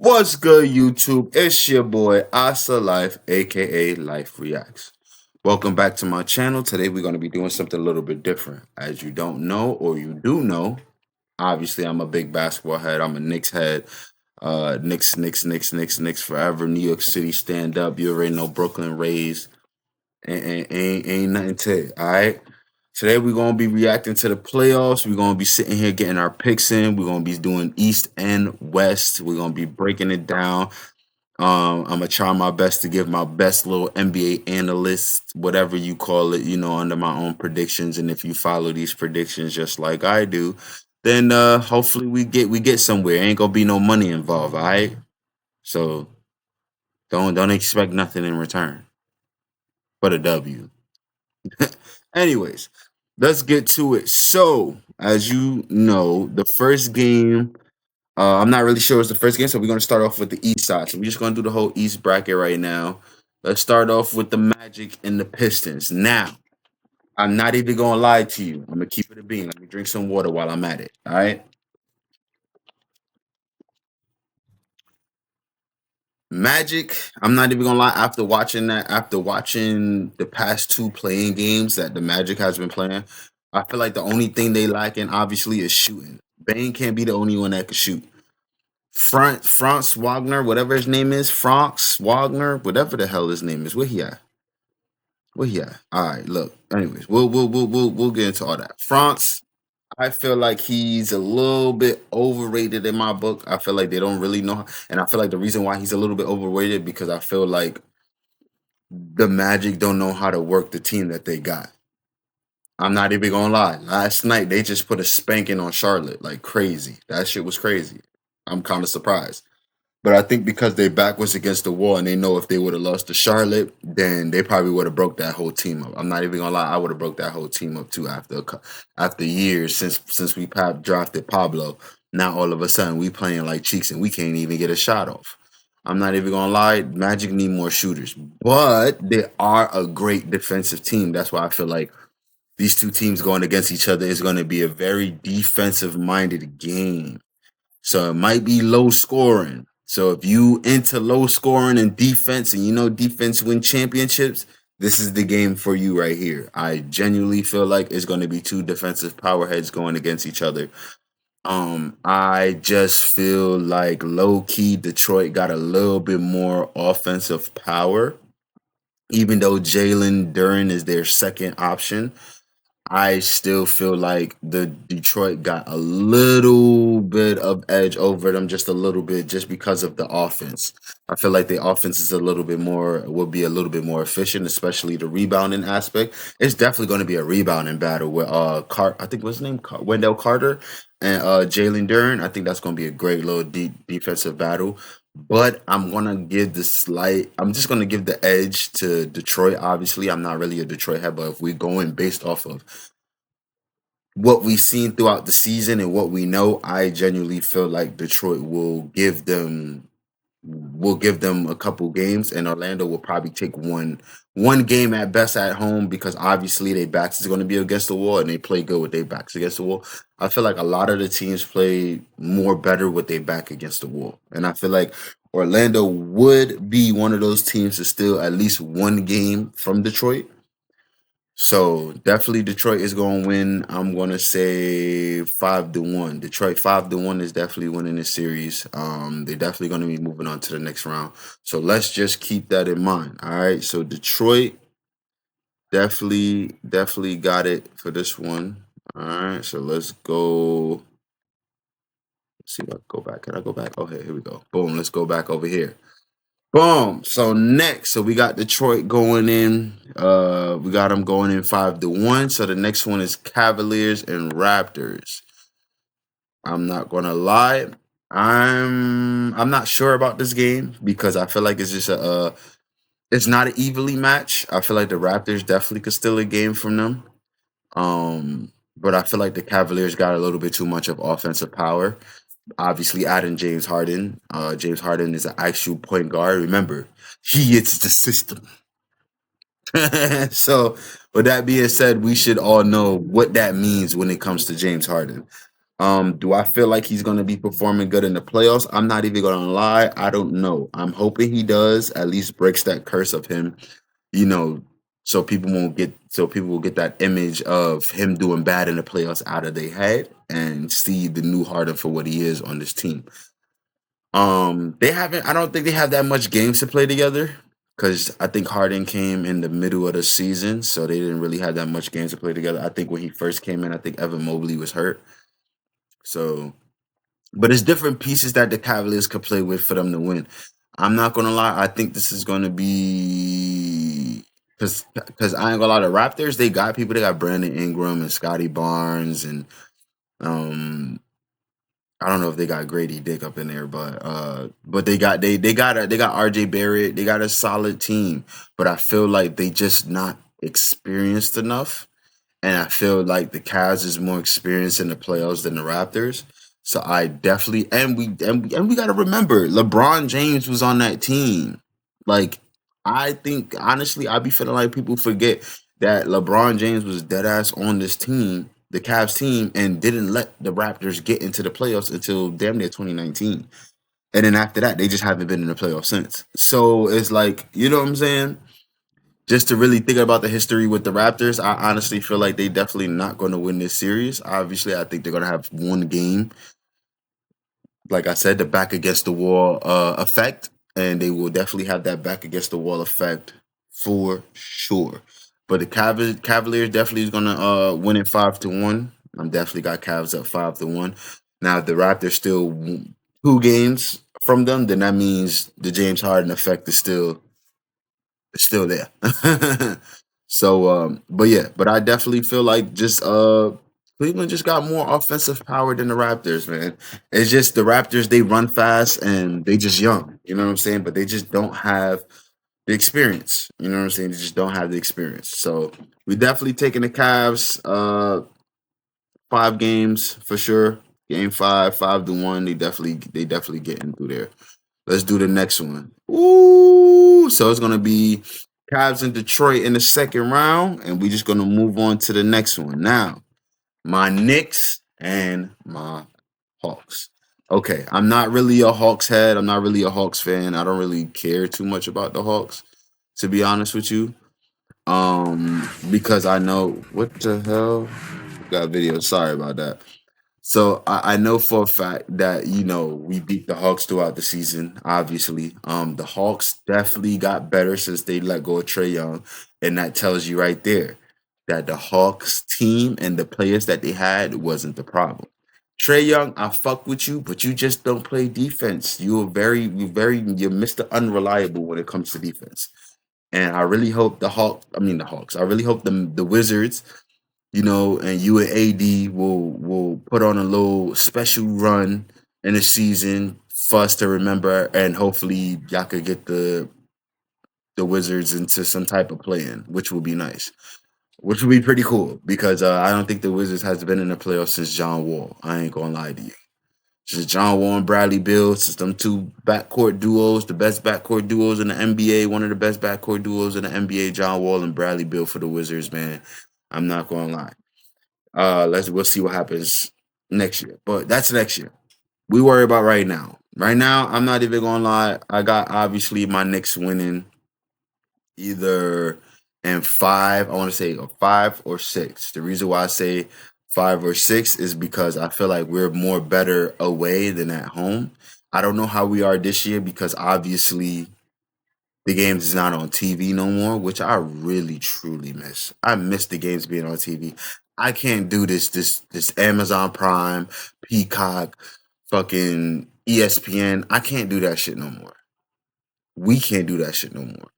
What's good, YouTube? It's your boy Asa Life, aka Life Reacts. Welcome back to my channel. Today we're going to be doing something a little bit different. As you don't know, or you do know, obviously I'm a big basketball head. I'm a Knicks head. Knicks forever. New York City stand up. You already know Brooklyn Rays. Ain't nothing to it. All right. Today we're gonna be reacting to the playoffs. We're gonna be sitting here getting our picks in. We're gonna be doing East and West. We're gonna be breaking it down. I'm gonna try my best to give my best little NBA analyst, whatever you call it, under my own predictions. And if you follow these predictions just like I do, then hopefully we get somewhere. Ain't gonna be no money involved, all right? So don't expect nothing in return but a W. Anyways, let's get to it. So, as you know, the first game, I'm not really sure it's the first game, so we're going to start off with the East side. So, we're just going to do the whole East bracket right now. Let's start off with the Magic and the Pistons. Now, I'm not even going to lie to you. I'm going to keep it a bean. Let me drink some water while I'm at it. All right. Magic, I'm not even gonna lie, after watching the past two playing games that the Magic has been playing, I feel like the only thing they lacking obviously is shooting. Bane can't be the only one that can shoot. Franz Wagner, whatever his name is, Franz Wagner, whatever the hell his name is, where he at? Where he at? All right, look. Anyways, we'll get into all that. France, I feel like he's a little bit overrated in my book. I feel like they don't really know, and I feel like the reason why he's a little bit overrated because I feel like the Magic don't know how to work the team that they got. I'm not even gonna lie. Last night they just put a spanking on Charlotte like crazy. That shit was crazy. I'm kind of surprised. But I think because they back was against the wall and they know if they would have lost to Charlotte, then they probably would have broke that whole team up. I'm not even gonna lie, I would have broke that whole team up too after years since we drafted Pablo. Now all of a sudden we playing like cheeks and we can't even get a shot off. I'm not even gonna lie, Magic need more shooters, but they are a great defensive team. That's why I feel like these two teams going against each other is going to be a very defensive minded game. So it might be low scoring. So if you into low scoring and defense and you know defense win championships, this is the game for you right here. I genuinely feel like it's going to be two defensive power heads going against each other. I just feel like low key Detroit got a little bit more offensive power, even though Jalen Duren is their second option. I still feel like the Detroit got a little bit of edge over them, just a little bit, just because of the offense. I feel like the offense is a little bit more, will be a little bit more efficient, especially the rebounding aspect. It's definitely going to be a rebounding battle with I think what's his name, Wendell Carter and Jalen Duren. I think that's going to be a great little defensive battle. But I'm just gonna give the edge to Detroit. Obviously, I'm not really a Detroit head, but if we're going based off of what we've seen throughout the season and what we know, I genuinely feel like Detroit will give them a couple games, and Orlando will probably take one game at best at home because obviously their backs is going to be against the wall and they play good with their backs against the wall. I feel like a lot of the teams play more better with their back against the wall, and I feel like Orlando would be one of those teams to steal at least one game from Detroit. So definitely Detroit is going to win. I'm going to say 5-1. Detroit 5-1 is definitely winning this series. They're definitely going to be moving on to the next round. So let's just keep that in mind. All right. So Detroit definitely got it for this one. All right. So let's go. Let's see if I can go back. Can I go back? Oh, here we go. Boom. Let's go back over here. Boom. So next, we got Detroit going in. We got them going in 5-1. So the next one is Cavaliers and Raptors. I'm not gonna lie. I'm not sure about this game because I feel like it's just it's not an evenly match. I feel like the Raptors definitely could steal a game from them. But I feel like the Cavaliers got a little bit too much of offensive power. Obviously, adding James Harden. James Harden is an actual point guard. Remember, he is the system. So, with that being said, we should all know what that means when it comes to James Harden. Do I feel like he's gonna be performing good in the playoffs? I'm not even gonna lie. I don't know. I'm hoping he does. At least breaks that curse of him, you know, so people will get that image of him doing bad in the playoffs out of their head and see the new Harden for what he is on this team. They haven't. I don't think they have that much games to play together because I think Harden came in the middle of the season, so they didn't really have that much games to play together. I think when he first came in, I think Evan Mobley was hurt. So, but it's different pieces that the Cavaliers could play with for them to win. I'm not gonna lie. I think this is gonna be because I ain't gonna lie. The Raptors, they got people. They got Brandon Ingram and Scotty Barnes and um I don't know if they got Grady Dick up in there, but they got RJ Barrett. They got a solid team, but I feel like they just not experienced enough. And I feel like the Cavs is more experienced in the playoffs than the Raptors. So I definitely and we got to remember LeBron James was on that team. Like I think honestly, I be feeling like people forget that LeBron James was dead ass on this team, the Cavs team, and didn't let the Raptors get into the playoffs until damn near 2019. And then after that, they just haven't been in the playoffs since. So it's like, you know what I'm saying? Just to really think about the history with the Raptors, I honestly feel like they definitely not going to win this series. Obviously, I think they're going to have one game. Like I said, the back against the wall effect, and they will definitely have that back against the wall effect for sure. But the Cavaliers definitely is going to win it 5-1. I'm definitely got Cavs up 5-1. Now, if the Raptors still two games from them, then that means the James Harden effect is still there. So but yeah, but I definitely feel like just Cleveland just got more offensive power than the Raptors, man. It's just the Raptors, they run fast and they just young, you know what I'm saying? But they just don't have the experience. You know what I'm saying? They just don't have the experience. So we definitely taking the Cavs 5 games for sure. Game 5, 5-1. They definitely getting through there. Let's do the next one. Ooh, so it's gonna be Cavs in Detroit in the second round, and we're just gonna move on to the next one. Now, my Knicks and my Hawks. Okay, I'm not really a Hawks head. I'm not really a Hawks fan. I don't really care too much about the Hawks, to be honest with you. Because I know what the hell got video. Sorry about that. So I know for a fact that we beat the Hawks throughout the season. Obviously, the Hawks definitely got better since they let go of Trey Young, and that tells you right there that the Hawks team and the players that they had wasn't the problem. Trey Young, I fuck with you, but you just don't play defense. You're Mr. Unreliable when it comes to defense. And I really hope the Hawks. I really hope the Wizards, and you and AD will put on a little special run in the season for us to remember, and hopefully y'all could get the Wizards into some type of play-in, which will be nice, which will be pretty cool because I don't think the Wizards has been in the playoffs since John Wall. I ain't gonna lie to you. Since John Wall and Bradley Beal, since them two backcourt duos, the best backcourt duos in the NBA, one of the best backcourt duos in the NBA, John Wall and Bradley Beal for the Wizards, man. I'm not gonna lie. We'll see what happens next year. But that's next year. We worry about right now. Right now, I'm not even gonna lie. I got obviously my Knicks winning either in five. I want to say a 5 or 6. The reason why I say 5 or 6 is because I feel like we're more better away than at home. I don't know how we are this year because obviously the games is not on TV no more, which I really truly miss. I miss the games being on TV. I can't do this Amazon Prime, Peacock, fucking ESPN. I can't do that shit no more. We can't do that shit no more.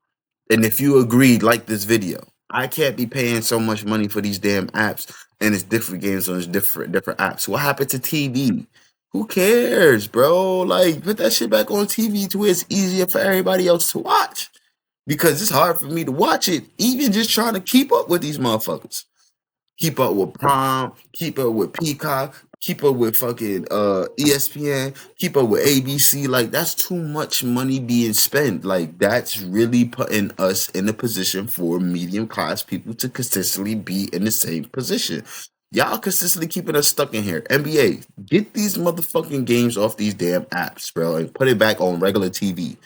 And if you agree, like this video. I can't be paying so much money for these damn apps and it's different games on different apps. What happened to TV? Who cares, bro? Like, put that shit back on TV to where it's easier for everybody else to watch. Because it's hard for me to watch it, even just trying to keep up with these motherfuckers. Keep up with Prime, keep up with Peacock, keep up with fucking ESPN, keep up with ABC. Like, that's too much money being spent. Like, that's really putting us in a position for medium class people to consistently be in the same position. Y'all consistently keeping us stuck in here. NBA, get these motherfucking games off these damn apps, bro, and put it back on regular TV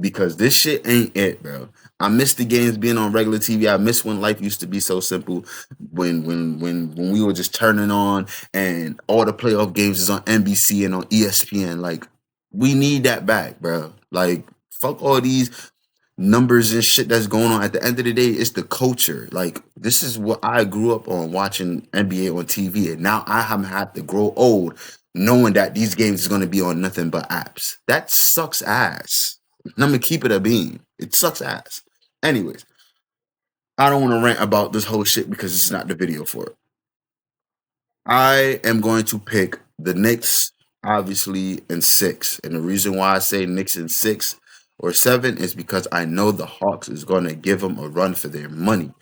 because this shit ain't it, bro. I miss the games being on regular TV. I miss when life used to be so simple. When we were just turning on and all the playoff games is on NBC and on ESPN. Like, we need that back, bro. Like, fuck all these numbers and shit that's going on. At the end of the day, it's the culture. Like, this is what I grew up on watching NBA on TV, and now I have to grow old knowing that these games is going to be on nothing but apps. That sucks ass. And I'm gonna keep it a bean. It sucks ass. Anyways, I don't want to rant about this whole shit because it's not the video for it. I am going to pick the Knicks, obviously, in 6. And the reason why I say Knicks in 6 or 7 is because I know the Hawks is going to give them a run for their money.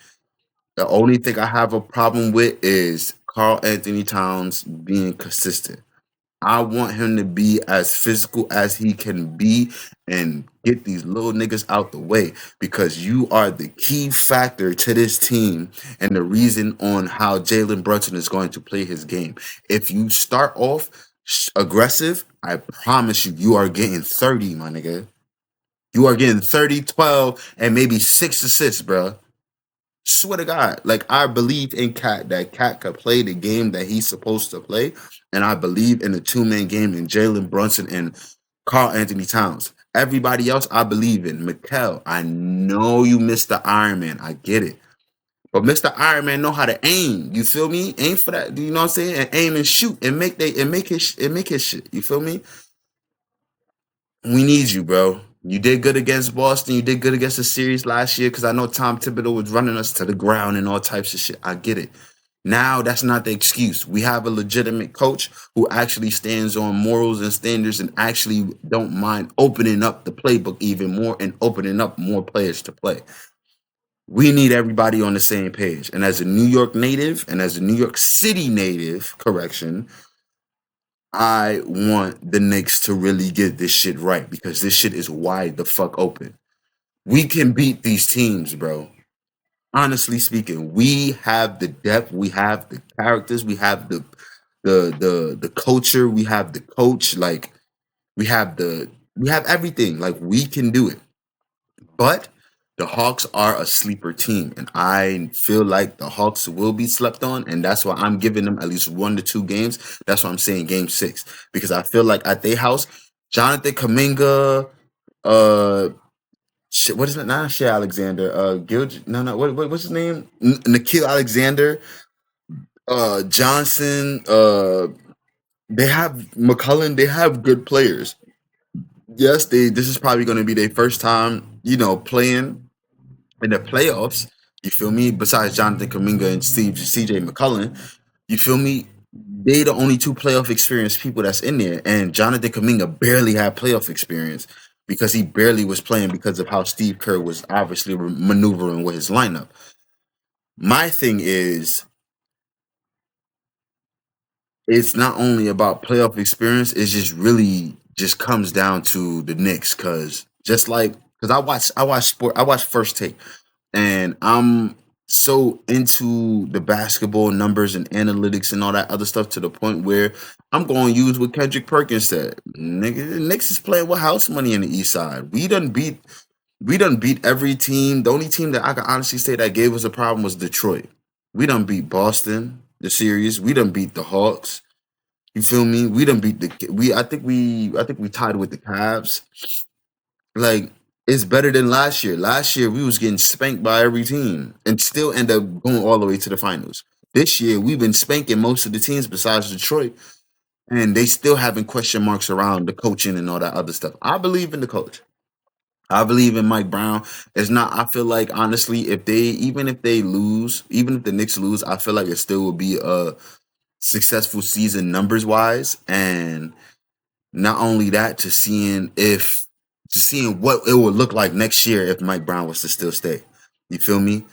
The only thing I have a problem with is Carl Anthony Towns being consistent. I want him to be as physical as he can be and get these little niggas out the way because you are the key factor to this team and the reason on how Jalen Brunson is going to play his game. If you start off aggressive, I promise you, you are getting 30, my nigga. You are getting 30, 12, and maybe 6 assists, bro. Swear to God, like I believe in Cat that Cat could play the game that he's supposed to play, and I believe in the 2-man game in Jalen Brunson and Carl Anthony Towns. Everybody else, I believe in. Mikal, I know you missed the Iron Man. I get it, but Mr. Iron Man know how to aim. You feel me? Aim for that. Do you know what I'm saying? And aim and shoot and make his shit. You feel me? We need you, bro. You did good against Boston. You did good against the series last year because I know Tom Thibodeau was running us to the ground and all types of shit. I get it. Now that's not the excuse. We have a legitimate coach who actually stands on morals and standards and actually don't mind opening up the playbook even more and opening up more players to play. We need everybody on the same page. And as a New York native and as a New York City native, correction, I want the Knicks to really get this shit right because this shit is wide the fuck open. We can beat these teams, bro. Honestly speaking, we have the depth, we have the characters, we have the culture, we have the coach, like we have everything. Like we can do it. But the Hawks are a sleeper team, and I feel like the Hawks will be slept on, and that's why I'm giving them at least 1 to 2 games. That's why I'm saying game 6 because I feel like at their house, Jonathan Kaminga, shit, what is it? Not Shea Alexander, no, what's his name? Nikhil Alexander, Johnson, they have McCullough, they have good players. Yes, this is probably going to be their first time, playing in the playoffs, you feel me? Besides Jonathan Kaminga and CJ McCullough, you feel me? They the only 2 playoff experienced people that's in there, and Jonathan Kaminga barely had playoff experience because he barely was playing because of how Steve Kerr was obviously maneuvering with his lineup. My thing is, it's not only about playoff experience; it's just really just comes down to the Knicks, because I watch First Take. And I'm so into the basketball numbers and analytics and all that other stuff to the point where I'm going to use what Kendrick Perkins said. Nigga, the Knicks is playing with house money in the East Side. We done beat every team. The only team that I can honestly say that gave us a problem was Detroit. We done beat Boston, the series. We done beat the Hawks. You feel me? We done beat the we. I think we tied with the Cavs. Like, it's better than last year. Last year we was getting spanked by every team and still end up going all the way to the finals. This year we've been spanking most of the teams besides Detroit, and they still having question marks around the coaching and all that other stuff. I believe in the coach. I believe in Mike Brown. It's not. I feel like honestly, if they lose, even if the Knicks lose, I feel like it still will be a successful season numbers wise, and not only that, to seeing what it would look like next year if Mike Brown was to still stay. You feel me?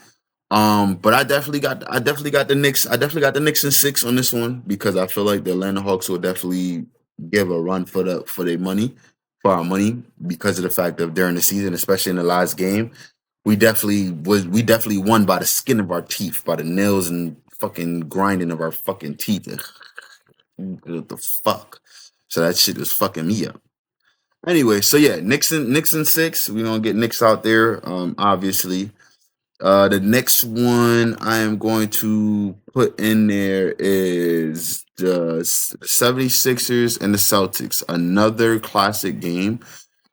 But I definitely got the Knicks. I definitely got the Knicks in 6 on this one because I feel like the Atlanta Hawks will definitely give a run for their money, for our money, because of the fact of during the season, especially in the last game, we definitely won by the skin of our teeth, by the nails and fucking grinding of our fucking teeth. What the fuck? So that shit is fucking me up. Anyway, so yeah, Nixon 6. We're gonna get Knicks out there. Obviously. The next one I am going to put in there is the 76ers and the Celtics. Another classic game.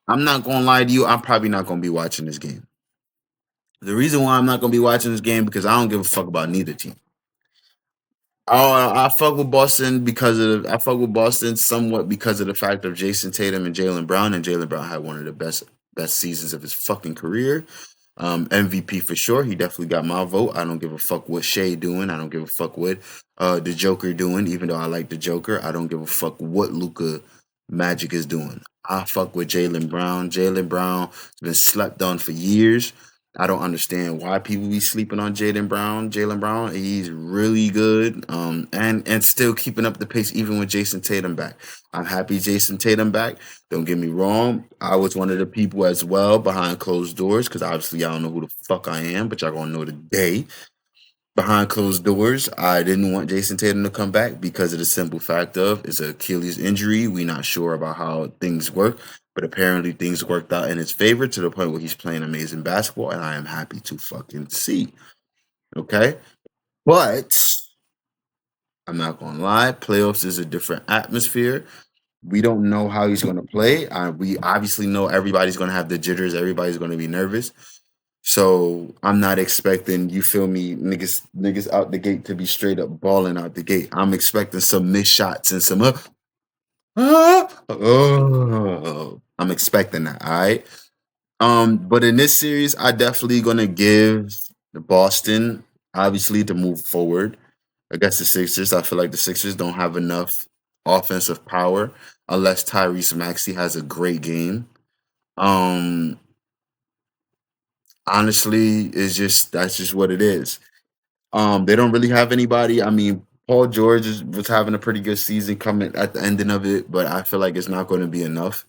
I'm not gonna lie to you, I'm probably not gonna be watching this game. The reason why I'm not gonna be watching this game because I don't give a fuck about neither team. I fuck with Boston because of I fuck with Boston somewhat because of the fact of Jason Tatum and Jalen Brown had one of the best seasons of his fucking career. MVP for sure. He definitely got my vote. I don't give a fuck what Shea doing. I don't give a fuck what the Joker doing. Even though I like the Joker, I don't give a fuck what Luka Magic is doing. I fuck with Jalen Brown. Jalen Brown has been slept on for years. I don't understand why people be sleeping on Jaden Brown. Jalen Brown, he's really good. And still keeping up the pace even with Jason Tatum back. I'm happy Jason Tatum back. Don't get me wrong. I was one of the people as well behind closed doors because obviously y'all don't know who the fuck I am, but y'all gonna know today. Behind closed doors, I didn't want Jason Tatum to come back because of the simple fact of it's an Achilles injury. We not sure about how things work, but apparently things worked out in his favor to the point where he's playing amazing basketball, and I am happy to fucking see. Okay, but I'm not gonna lie, playoffs is a different atmosphere. We don't know how he's gonna play. We obviously know everybody's gonna have the jitters. Everybody's gonna be nervous. So I'm not expecting, you feel me, niggas out the gate to be straight up balling out the gate. I'm expecting some missed shots and some I'm expecting that, all right. But in this series, I definitely gonna give the Boston, obviously, to move forward against the Sixers. I feel like the Sixers don't have enough offensive power unless Tyrese Maxey has a great game. Um, Honestly, it's just that's just what it is. They don't really have anybody. I mean, Paul George was having a pretty good season coming at the ending of it, but I feel like it's not going to be enough.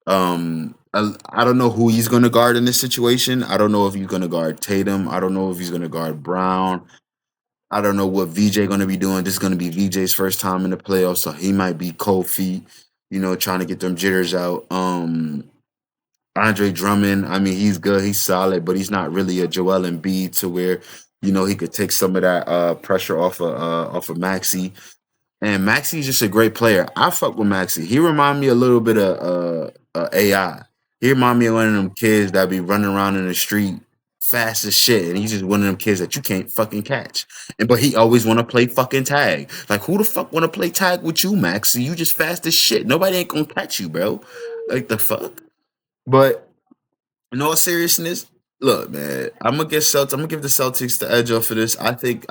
I don't know who he's going to guard in this situation. I don't know if he's going to guard Tatum. I don't know if he's going to guard Brown. I don't know what VJ going to be doing. This is going to be VJ's first time in the playoffs, so he might be cold feet, trying to get them jitters out. Andre Drummond, I mean, he's good, he's solid, but he's not really a Joel Embiid to where, he could take some of that pressure off of Maxi. And Maxi's just a great player. I fuck with Maxi. He remind me a little bit of AI. He remind me of one of them kids that be running around in the street fast as shit, and he's just one of them kids that you can't fucking catch. But he always want to play fucking tag. Like, who the fuck want to play tag with you, Maxi? You just fast as shit. Nobody ain't gonna catch you, bro. Like the fuck. But in all seriousness, look, man, I'm gonna give the Celtics the edge off of this. I think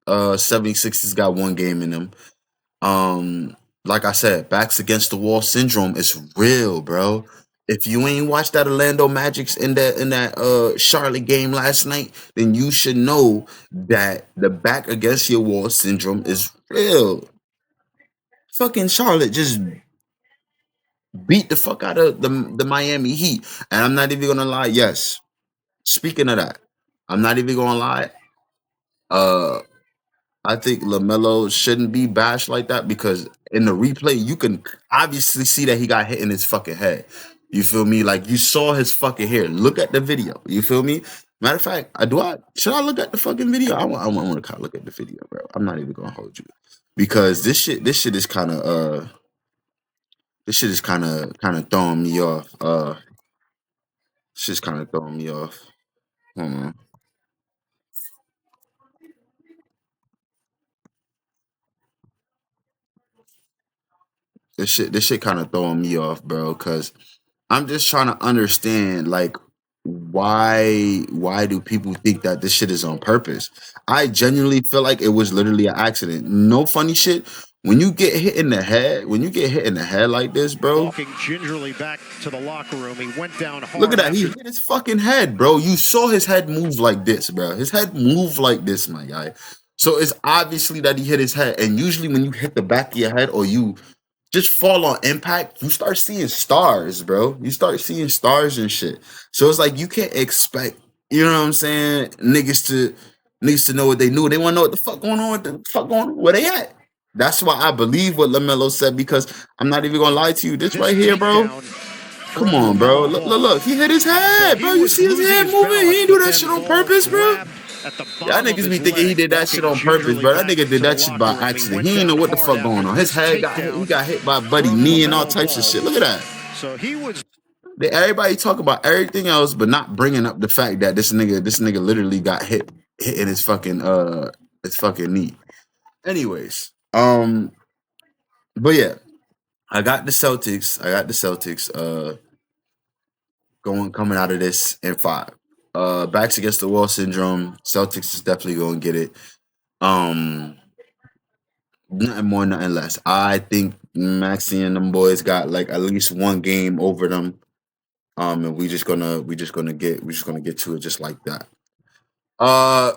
76ers got one game in them. Like I said, backs against the wall syndrome is real, bro. If you ain't watched that Orlando Magic's in that Charlotte game last night, then you should know that the back against your wall syndrome is real. Fucking Charlotte just beat the fuck out of the Miami Heat. And I'm not even gonna lie, yes. Speaking of that, I'm not even gonna lie. Uh I think LaMelo shouldn't be bashed like that because in the replay you can obviously see that he got hit in his fucking head. You feel me? Like you saw his fucking hair. Look at the video. You feel me? Matter of fact, should I look at the fucking video? I want to look at the video, bro. I'm not even gonna hold you because this shit is kind of throwing me off. Shit's kind of throwing me off. Hold on. This shit kind of throwing me off, bro. Cause I'm just trying to understand, like, why do people think that this shit is on purpose? I genuinely feel like it was literally an accident. No funny shit. When you get hit in the head like this, bro. Walking gingerly back to the locker room, he went down hard. Look at that. He hit his fucking head, bro. You saw his head move like this, bro. His head moved like this, my guy. So it's obviously that he hit his head. And usually when you hit the back of your head or you just fall on impact, you start seeing stars, bro. You start seeing stars and shit. So it's like you can't expect, you know what I'm saying, needs to know what they knew. They want to know what the fuck going on. What the fuck going on? Where they at? That's why I believe what LaMelo said, because I'm not even gonna lie to you. This This right here, bro. takedown Come from on, bro. LaMelo Look, look, Ball. look. He hit his So head, he bro. You was see his losing head his moving? He balance, ain't do but that then shit on Ball purpose, bro. grabbed at the Y'all bottom of niggas his be thinking he leg, did that shit walking on purpose, gingerly bro. That back nigga did to the that shit by locker room. He accident. went He ain't know down what the hard fuck going after on. His this head got hit. He takedown got hit by Buddy from knee and all LaMelo types of Ball. shit. Look at that. So he was Everybody talk about everything else, but not bringing up the fact that this nigga literally got hit in his fucking knee. Anyways, but yeah, I got the Celtics. Coming out of this in 5. Backs against the wall syndrome. Celtics is definitely gonna get it. Nothing more, nothing less. I think Maxie and them boys got like at least one game over them. And we just gonna get to it just like that.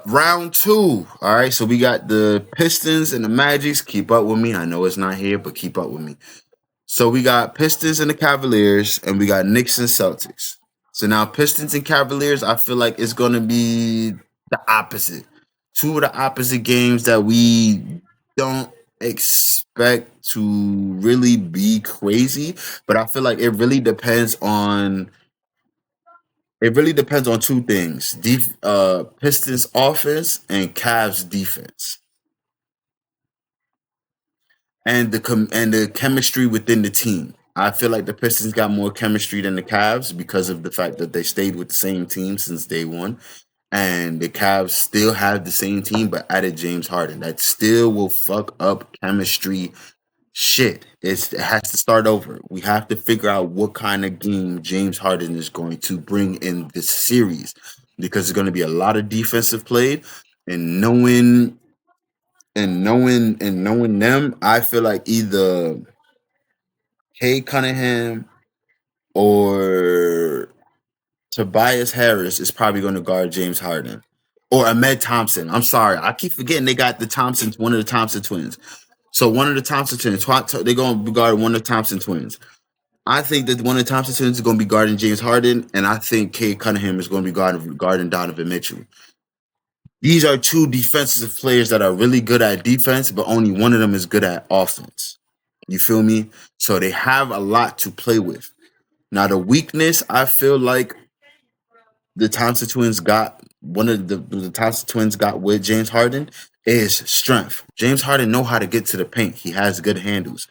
Round 2. All right, so we got the Pistons and the Magics. Keep up with me. I know it's not here, but keep up with me. So we got Pistons and the Cavaliers, and we got Knicks and Celtics. So now Pistons and Cavaliers, I feel like it's gonna be the opposite. Two of the opposite games that we don't expect to really be crazy, but I feel like it really depends on two things: Pistons offense and Cavs defense, and the chemistry within the team. I feel like the Pistons got more chemistry than the Cavs because of the fact that they stayed with the same team since day one, and the Cavs still have the same team but added James Harden. That still will fuck up chemistry. Shit, it has to start over. We have to figure out what kind of game James Harden is going to bring in this series, because there's going to be a lot of defensive played, and knowing them, I feel like either Kay Cunningham or Tobias Harris is probably going to guard James Harden, or Ahmed Thompson. I'm sorry, I keep forgetting they got one of the Thompson twins. So one of the Thompson twins, they're going to guard one of the Thompson twins. I think that one of the Thompson twins is going to be guarding James Harden, and I think Kay Cunningham is going to be guarding Donovan Mitchell. These are two defensive players that are really good at defense, but only one of them is good at offense. You feel me? So they have a lot to play with. Now, the weakness I feel like the Thompson twins got, one of the Thompson twins got with James Harden, is strength. James Harden know how to get to the paint. He has good handles.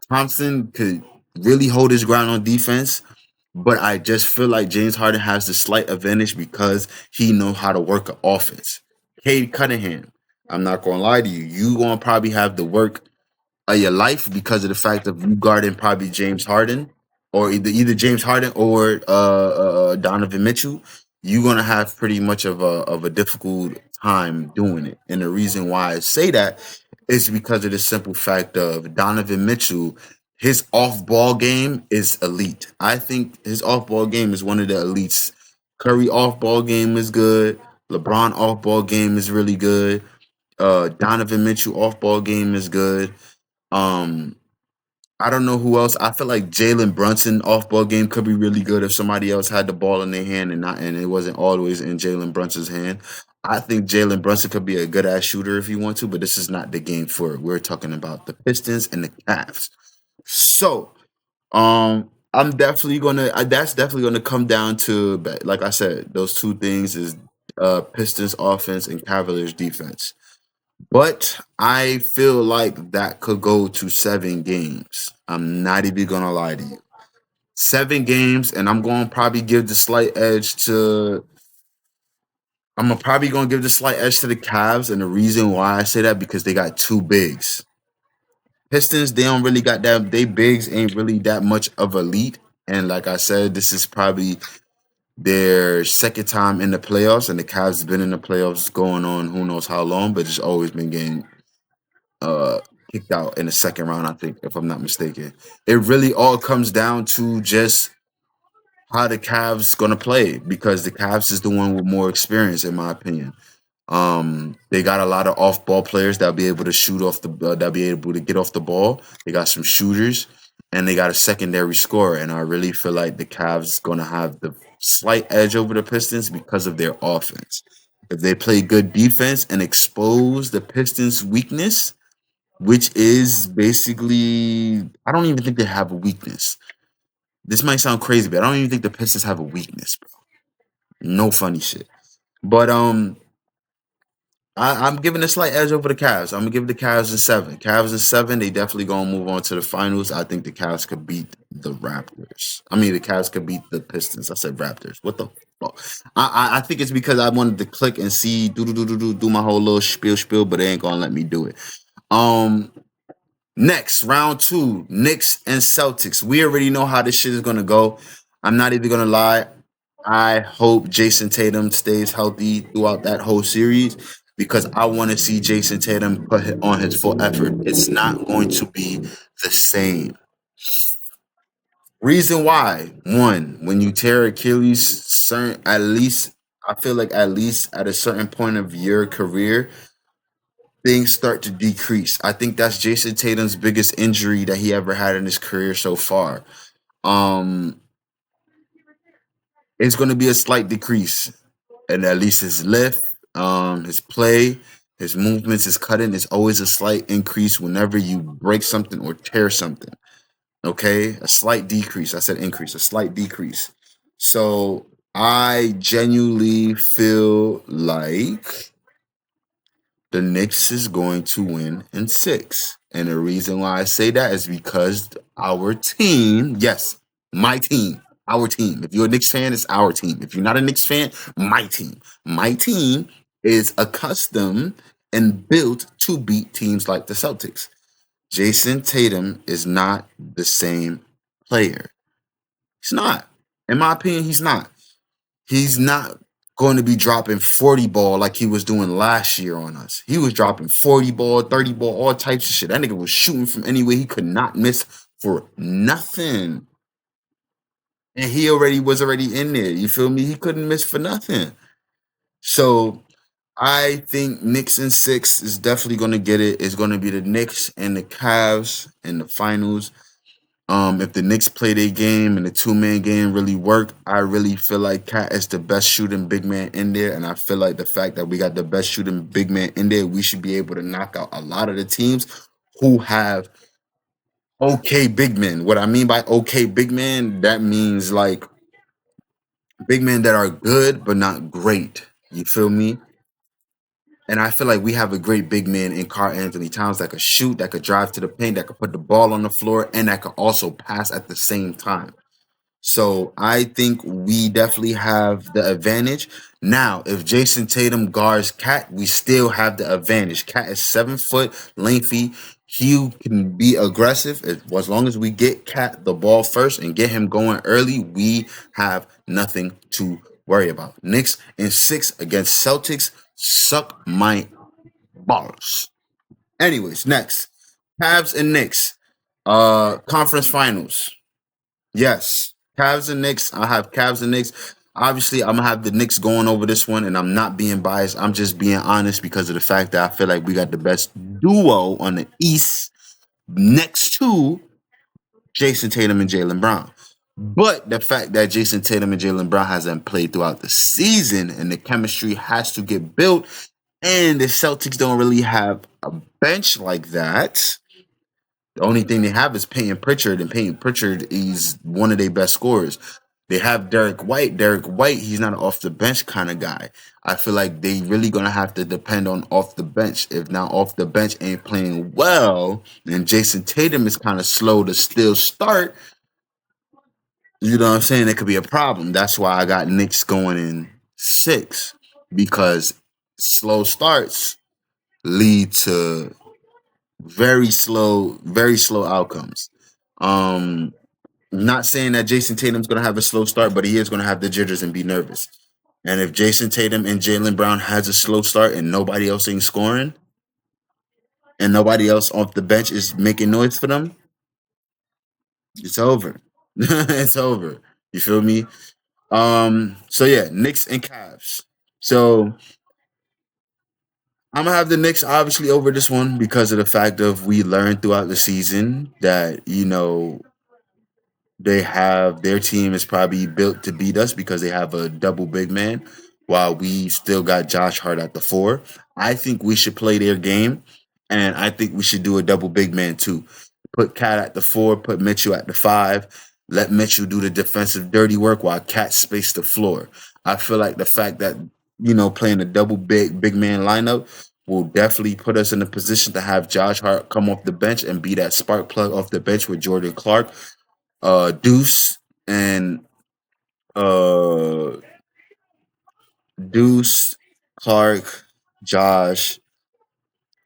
Thompson could really hold his ground on defense, but I just feel like James Harden has the slight advantage because he know how to work an offense. Cade Cunningham, I'm not gonna lie to you, you gonna probably have the work of your life because of the fact of you guarding probably James Harden, or either James Harden or Donovan Mitchell. You're gonna have pretty much of a difficult time doing it, and the reason why I say that is because of the simple fact of Donovan Mitchell. His off-ball game is elite. I think his off-ball game is one of the elites. Curry off-ball game is good. LeBron off-ball game is really good. Donovan Mitchell off-ball game is good. Um, I don't know who else. I feel like Jalen Brunson off ball game could be really good if somebody else had the ball in their hand and it wasn't always in Jalen Brunson's hand. I think Jalen Brunson could be a good ass shooter if you want to, but this is not the game for it. We're talking about the Pistons and the Cavs. So, I'm definitely gonna. That's definitely gonna come down to, like I said, those two things is Pistons offense and Cavaliers defense. But I feel like that could go to 7 games. I'm not even gonna lie to you. 7 games, and I'm going to probably give the slight edge to. I'm probably gonna give the slight edge to the Cavs, and the reason why I say that because they got two bigs. Pistons, they don't really got that. They bigs ain't really that much of a lead, and like I said, this is probably their second time in the playoffs, and the Cavs have been in the playoffs going on who knows how long, but it's always been getting uh kicked out in the second round, I think, if I'm not mistaken. It really all comes down to just how the Cavs gonna play, because the Cavs is the one with more experience, in my opinion. They got a lot of off-ball players that'll be able to shoot off the, that'll be able to get off the ball. They got some shooters, and they got a secondary scorer. And I really feel like the Cavs gonna have the slight edge over the Pistons because of their offense. If they play good defense and expose the Pistons' weakness, which is basically, I don't even think they have a weakness. This might sound crazy, but I don't even think the Pistons have a weakness, bro. No funny shit. But I'm giving a slight edge over the Cavs. I'm gonna give the Cavs a 7. Cavs a 7. They definitely gonna move on to the finals. I think the Cavs could beat the Raptors. I mean, the Cavs could beat the Pistons. I said Raptors. What the fuck? I think it's because I wanted to click and see do my whole little spiel, but they ain't gonna let me do it. Um, Next, round 2, Knicks and Celtics. We already know how this shit is gonna go. I'm not even gonna lie. I hope Jason Tatum stays healthy throughout that whole series because I want to see Jason Tatum put on his full effort. It's not going to be the same. Reason why: one, when you tear Achilles, certain at least I feel like at least at a certain point of your career, things start to decrease. I think that's Jason Tatum's biggest injury that he ever had in his career so far. Um, it's going to be a slight decrease, and at least his lift, his play, his movements, his cutting is always a slight increase whenever you break something or tear something. Okay, a slight decrease. I said increase, a slight decrease. So I genuinely feel like the Knicks is going to win in 6. And the reason why I say that is because our team, yes, my team, our team. If you're a Knicks fan, it's our team. If you're not a Knicks fan, my team. My team is accustomed and built to beat teams like the Celtics. Jason Tatum is not the same player. He's not. In my opinion, he's not. He's not going to be dropping 40 ball like he was doing last year on us. He was dropping 40 ball, 30 ball, all types of shit. That nigga was shooting from anywhere he could not miss for nothing. And he was already in there. You feel me? He couldn't miss for nothing. So I think Knicks in 6 is definitely going to get it. It's going to be the Knicks and the Cavs in the finals. If the Knicks play their game and the two-man game really work, I really feel like Cat is the best shooting big man in there. And I feel like the fact that we got the best shooting big man in there, we should be able to knock out a lot of the teams who have okay big men. What I mean by okay big man, that means like big men that are good but not great. You feel me? And I feel like we have a great big man in Karl Anthony Towns that could shoot, that could drive to the paint, that could put the ball on the floor, and that could also pass at the same time. So I think we definitely have the advantage. Now, if Jason Tatum guards Cat, we still have the advantage. Cat is 7 foot, lengthy. He can be aggressive as long as we get Cat the ball first and get him going early. We have nothing to worry about. Knicks in 6 against Celtics. Suck my balls. Anyways, next, Cavs and Knicks. Conference finals. Yes, Cavs and Knicks. I have Cavs and Knicks. Obviously, I'm gonna have the Knicks going over this one, and I'm not being biased. I'm just being honest because of the fact that I feel like we got the best duo on the East next to Jason Tatum and Jalen Brown. But the fact that Jason Tatum and Jalen Brown hasn't played throughout the season and the chemistry has to get built, and the Celtics don't really have a bench like that. The only thing they have is Peyton Pritchard, and Peyton Pritchard is one of their best scorers. They have Derek White. Derek White, he's not an off the bench kind of guy. I feel like they really gonna have to depend on off the bench. If now off the bench ain't playing well, and Jason Tatum is kind of slow to still start, you know what I'm saying? It could be a problem. That's why I got Knicks going in 6 because slow starts lead to very slow outcomes. Um, Not saying that Jason Tatum's gonna have a slow start, but he is gonna have the jitters and be nervous. And if Jason Tatum and Jalen Brown has a slow start and nobody else ain't scoring and nobody else off the bench is making noise for them, it's over. It's over. You feel me? So yeah, Knicks and Cavs. So I'm gonna have the Knicks obviously over this one because of the fact of we learned throughout the season that they have their team is probably built to beat us because they have a double big man while we still got Josh Hart at the 4. I think we should play their game, and I think we should do a double big man too. Put Cat at the 4, put Mitchell at the 5. Let Mitchell do the defensive dirty work while Cat space the floor. I feel like the fact that playing a double big man lineup will definitely put us in a position to have Josh Hart come off the bench and be that spark plug off the bench with Jordan Clark, Deuce, and uh Deuce, Clark, Josh,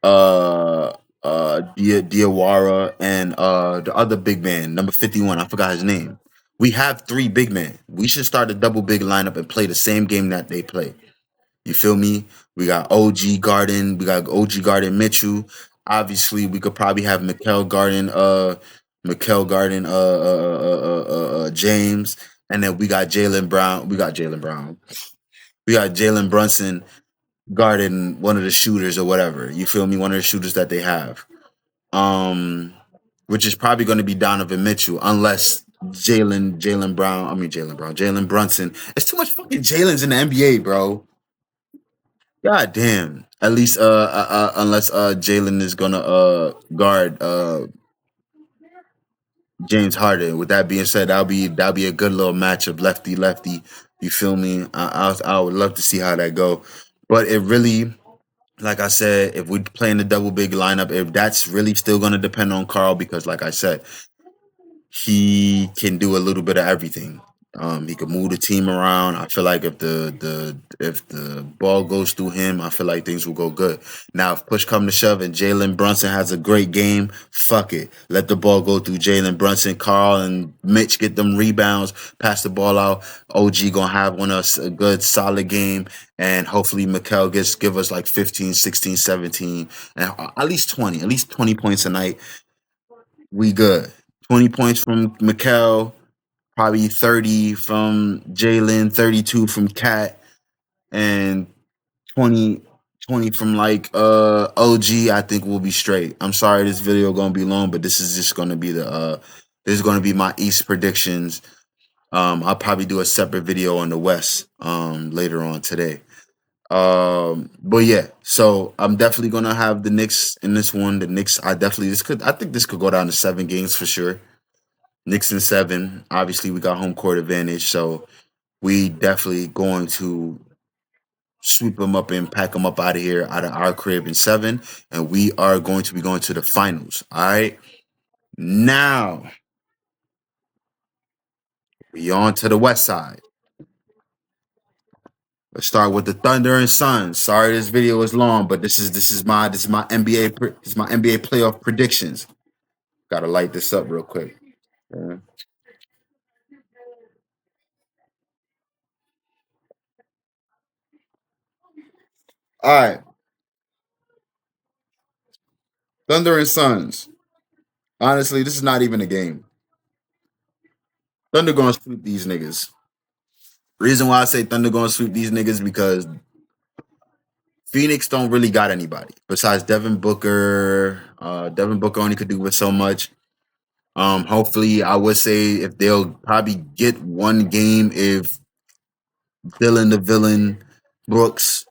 uh Diawara, and the other big man, number 51. I forgot his name. We have 3 big men. We should start a double big lineup and play the same game that they play. You feel me? We got OG Garden. We got OG Garden Mitchell. Obviously, we could probably have Mikel Garden, James, and then we got Jalen Brown. We got Jalen Brown. We got Jalen Brunson guarding one of the shooters or whatever. You feel me? One of the shooters that they have. Um, which is probably going to be Donovan Mitchell, unless Jalen Brunson. It's too much fucking Jalen's in the NBA, bro. God damn. At least unless Jalen is gonna guard James Harden. With that being said, that'll be a good little matchup, lefty lefty. You feel me? I would love to see how that go. But it really, like I said, if we play in the double big lineup, if that's really still gonna depend on Carl, because like I said, he can do a little bit of everything. He can move the team around. I feel like if the ball goes through him, I feel like things will go good. Now, if push come to shove and Jalen Brunson has a great game, fuck it. Let the ball go through Jalen Brunson. Carl and Mitch get them rebounds, pass the ball out. OG gonna have one of us a good solid game, and hopefully Mikel give us like 15, 16, 17, and at least 20 points a night. We good. 20 points from Mikel, probably 30 from Jalen, 32 from Cat, and 20, 20 from like OG. I think we'll be straight. I'm sorry this video gonna be long, but this is just gonna be this is gonna be my East predictions. I'll probably do a separate video on the West later on today. But yeah, so I'm definitely gonna have the Knicks in this one. The Knicks, I think this could go down to 7 games for sure. Knicks in 7. Obviously, we got home court advantage, so we definitely going to sweep them up and pack them up out of here, out of our crib in 7, and we are going to be going to the finals. All right, now we on to the West Side. Let's start with the Thunder and Suns. Sorry, this video is long, but this is my NBA playoff predictions. Gotta light this up real quick. Yeah. All right, Thunder and Suns. Honestly, this is not even a game. Thunder gonna sweep these niggas. Reason why I say Thunder gonna sweep these niggas because Phoenix don't really got anybody besides Devin Booker. Devin Booker only could do with so much. Hopefully, I would say if they'll probably get one game if Dylan the Villain Brooks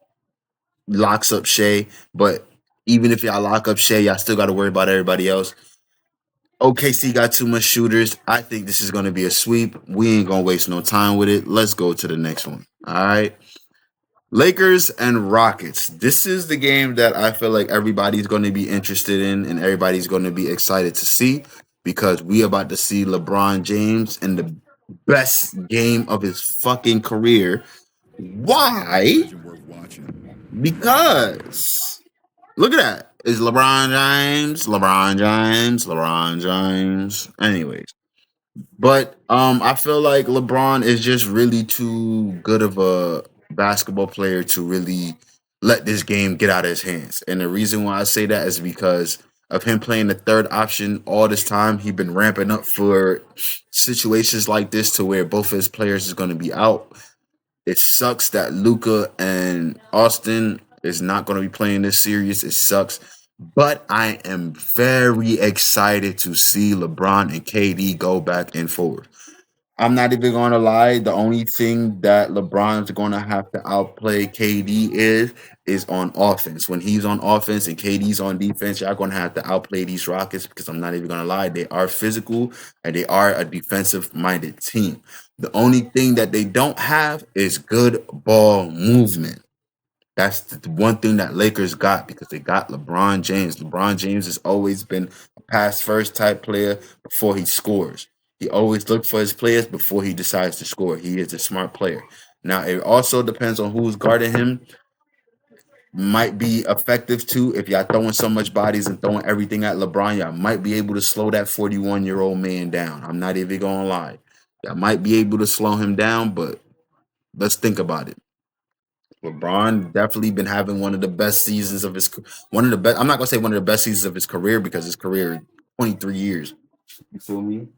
locks up Shea. But even if y'all lock up Shea, y'all still got to worry about everybody else. OKC got too much shooters. I think this is going to be a sweep. We ain't going to waste no time with it. Let's go to the next one. All right. Lakers and Rockets. This is the game that I feel like everybody's going to be interested in and everybody's going to be excited to see because we about to see LeBron James in the best game of his fucking career. Why? Because look at that. It's LeBron James, LeBron James, LeBron James. Anyways, but I feel like LeBron is just really too good of a basketball player to really let this game get out of his hands. And the reason why I say that is because of him playing the third option all this time. He's been ramping up for situations like this to where both of his players is going to be out. It sucks that Luca and Austin is not going to be playing this series. It sucks. But I am very excited to see LeBron and KD go back and forth. I'm not even gonna lie. The only thing that LeBron's gonna have to outplay KD is on offense. When he's on offense and KD's on defense, y'all gonna have to outplay these Rockets because I'm not even gonna lie. They are physical and they are a defensive minded team. The only thing that they don't have is good ball movement. That's the one thing that Lakers got because they got LeBron James. LeBron James has always been a pass first type player before he scores. He always looks for his players before he decides to score. He is a smart player. Now it also depends on who's guarding him. Might be effective too if y'all throwing so much bodies and throwing everything at LeBron. Y'all might be able to slow that 41-year-old man down. I'm not even gonna lie. Y'all might be able to slow him down, but let's think about it. LeBron definitely been having one of the best seasons of his one of the best. I'm not gonna say one of the best seasons of his career because his career 23 years. You feel me?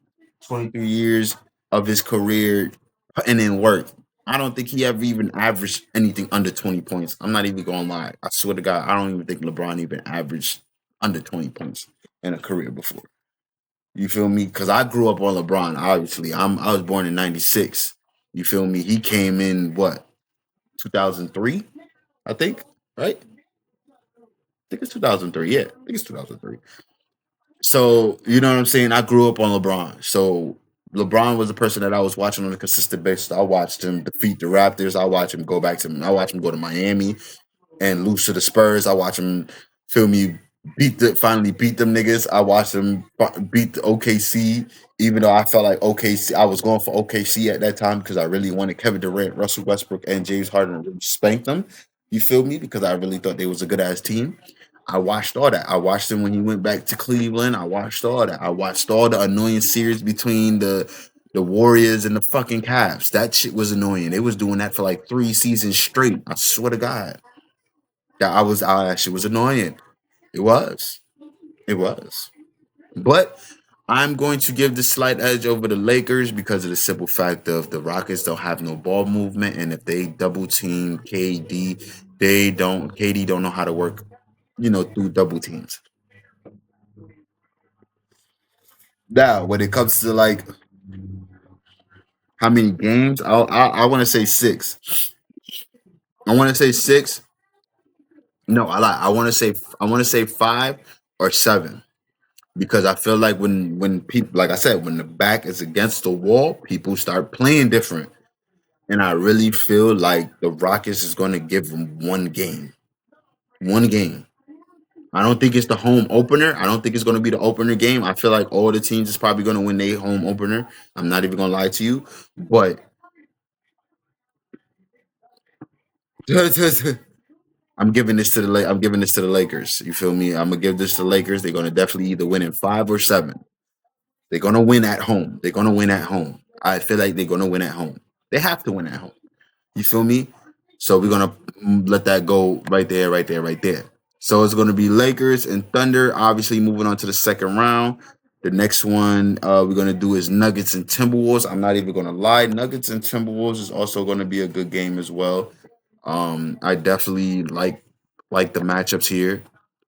23 years of his career putting in work. I don't think he ever even averaged anything under 20 points. I'm not even gonna lie. I swear to God, I don't even think LeBron even averaged under 20 points in a career before. You feel me? Because I grew up on LeBron. Obviously, I was born in '96. You feel me? He came in what 2003. I think, right? I think it's 2003. Yeah, I think it's 2003. So, you know what I'm saying? I grew up on LeBron. So, LeBron was the person that I was watching on a consistent basis. I watched him defeat the Raptors. I watched him go back to, I watched him go to Miami and lose to the Spurs. I watch him, feel me, finally beat them niggas. I watched him beat the OKC, even though I felt like OKC, I was going for OKC at that time because I really wanted Kevin Durant, Russell Westbrook, and James Harden to really spank them. You feel me? Because I really thought they was a good ass team. I watched all that. I watched him when he went back to Cleveland. I watched all that. I watched all the annoying series between the Warriors and the fucking Cavs. That shit was annoying. They was doing that for like 3 seasons straight. I swear to God. That shit was annoying. It was. It was. But I'm going to give the slight edge over the Lakers because of the simple fact of the Rockets don't have no ball movement, and if they double team KD, they don't. KD don't know how to work, through double teams. Now, when it comes to like how many games, I want to say six. I want to say six. No, I lie. I want to say 5 or 7. Because I feel like when people, like I said, when the back is against the wall, people start playing different, and I really feel like the Rockets is going to give them one game. I don't think it's the home opener. I don't think it's going to be the opener game. I feel like all the teams is probably going to win their home opener. I'm not even going to lie to you, but I'm giving this to the Lakers. You feel me? I'm gonna give this to the Lakers. They're gonna definitely either win in 5 or 7. They're gonna win at home. They're gonna win at home. I feel like they're gonna win at home. They have to win at home. You feel me? So we're gonna let that go right there, right there, right there. So it's gonna be Lakers and Thunder. Obviously, moving on to the second round. The next one we're gonna do is Nuggets and Timberwolves. I'm not even gonna lie. Nuggets and Timberwolves is also gonna be a good game as well. I definitely like the matchups here.